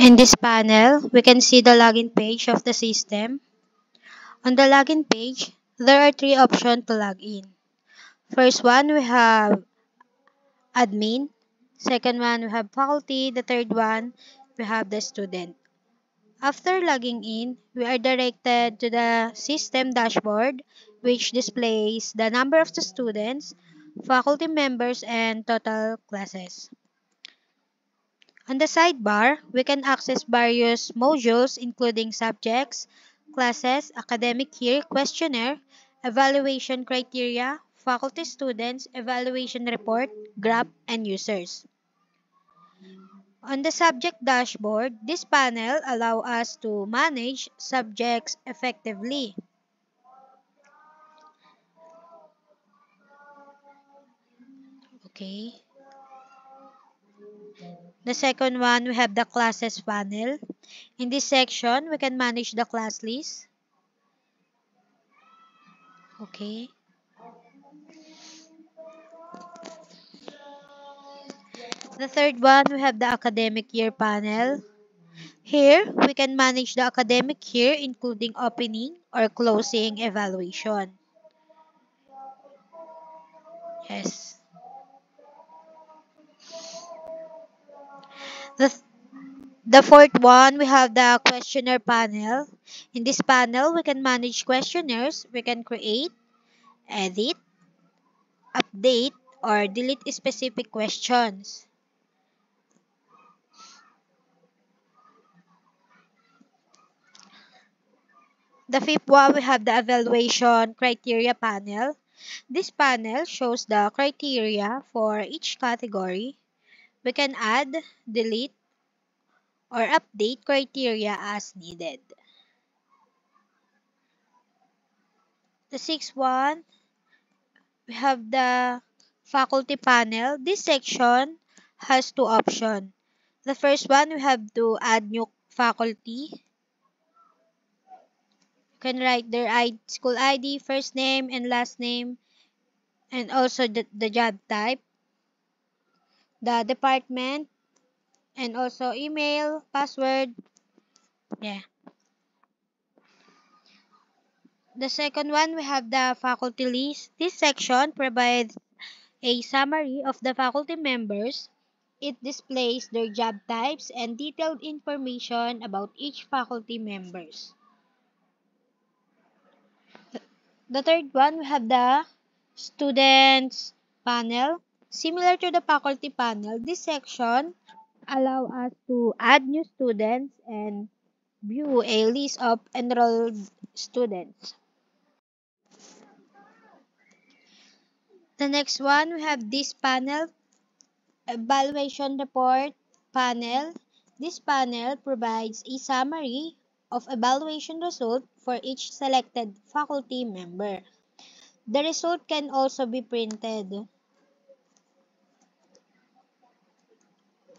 In this panel, we can see the login page of the system. On the login page, there are three options to log in. First one, we have admin. Second one, we have faculty. The third one, we have the student. After logging in, we are directed to the system dashboard, which displays the number of the students, faculty members, and total classes. On the sidebar, we can access various modules including subjects, classes, academic year, questionnaire, evaluation criteria, faculty students, evaluation report, graph, and users. On the subject dashboard, this panel allows us to manage subjects effectively. Okay. The second one, we have the classes panel. In this section, we can manage the class list. Okay. The third one, we have the academic year panel. Here, we can manage the academic year including opening or closing evaluation. Yes. The, the fourth one, we have the questionnaire panel. In this panel, we can manage questionnaires. We can create, edit, update, or delete specific questions. The fifth one, we have the evaluation criteria panel. This panel shows the criteria for each category. We can add, delete, or update criteria as needed. The sixth one, we have the faculty panel. This section has two options. The first one, we have to add new faculty. You can write their school ID, first name, and last name, and also the job type, the department, and also email, password. Yeah. The second one, we have the faculty list. This section provides a summary of the faculty members. It displays their job types and detailed information about each faculty members. The third one, we have the students panel. Similar to the faculty panel, this section allows us to add new students and view a list of enrolled students. The next one, we have this panel, evaluation report panel. This panel provides a summary of evaluation result for each selected faculty member. The result can also be printed.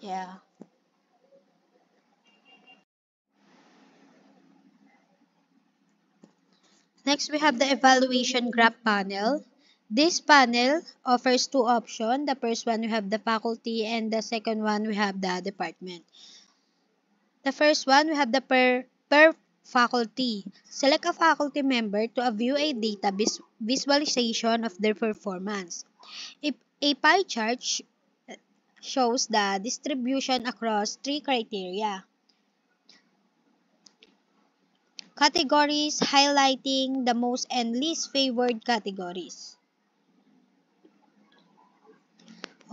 Yeah. Next, we have the evaluation graph panel. This panel offers two options. The first one, we have the faculty, and the second one, we have the department. The first one, we have the per faculty. Select a faculty member to view a data visualization of their performance. If a pie chart shows the distribution across three criteria. Categories highlighting the most and least favored categories.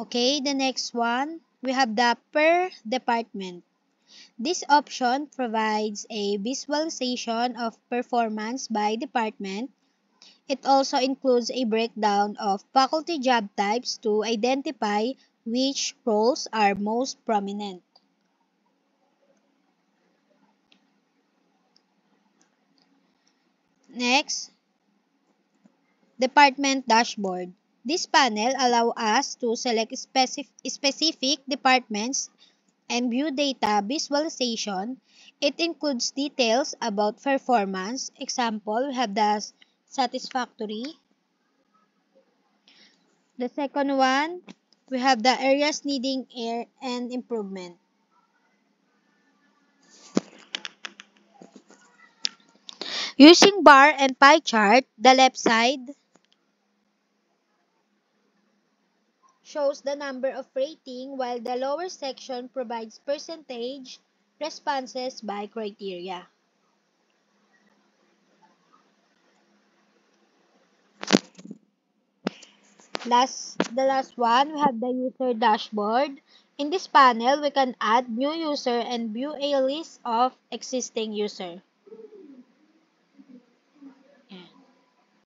Okay, the next one, we have the per department. This option provides a visualization of performance by department. It also includes a breakdown of faculty job types to identify which roles are most prominent. Next, department dashboard. This panel allows us to select specific departments and view data visualization. It includes details about performance. Example, we have the satisfactory. The second one, we have the areas needing and improvement. Using bar and pie chart, the left side shows the number of rating while the lower section provides percentage responses by criteria. The last one, we have the user dashboard. In this panel, we can add new user and view a list of existing user.